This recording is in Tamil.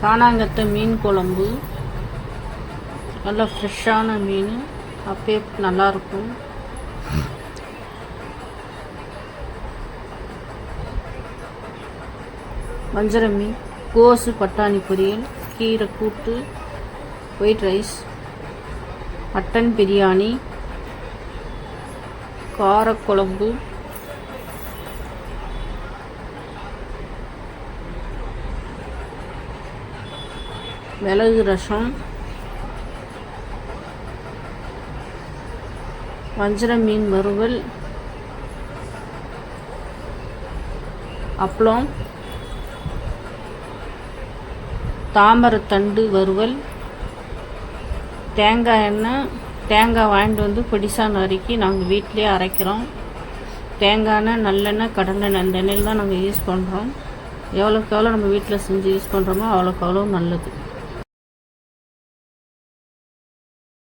காணாங்கத்தை மீன் குழம்பு, நல்லா ஃப்ரெஷ்ஷான மீன், அப்பயே நல்லாயிருக்கும். வஞ்சர மீன், கோஸு பட்டாணி பொரியல், கீரை கூட்டு, ஒயிட் ரைஸ், மட்டன் பிரியாணி, காரக்குழம்பு, மிளகு ரசம், வஞ்சர மீன் வறுவல், அப்பளம், தாமரைத்தண்டு வறுவல், தேங்காய் எண்ணெய். தேங்காய் வாங்கிட்டு வந்து பொடிசாக நறுக்கி நாங்கள் வீட்டிலே அரைக்கிறோம். தேங்காய் எண்ணெய், நல்லெண்ணெய், கடலெண்ணெய், அந்த எண்ணெயில் தான் நாங்கள் யூஸ் பண்ணுறோம். எவ்வளோக்கு எவ்வளோ நம்ம வீட்டில் செஞ்சு யூஸ் பண்ணுறோமோ அவ்வளோக்கு அவ்வளோ நல்லது.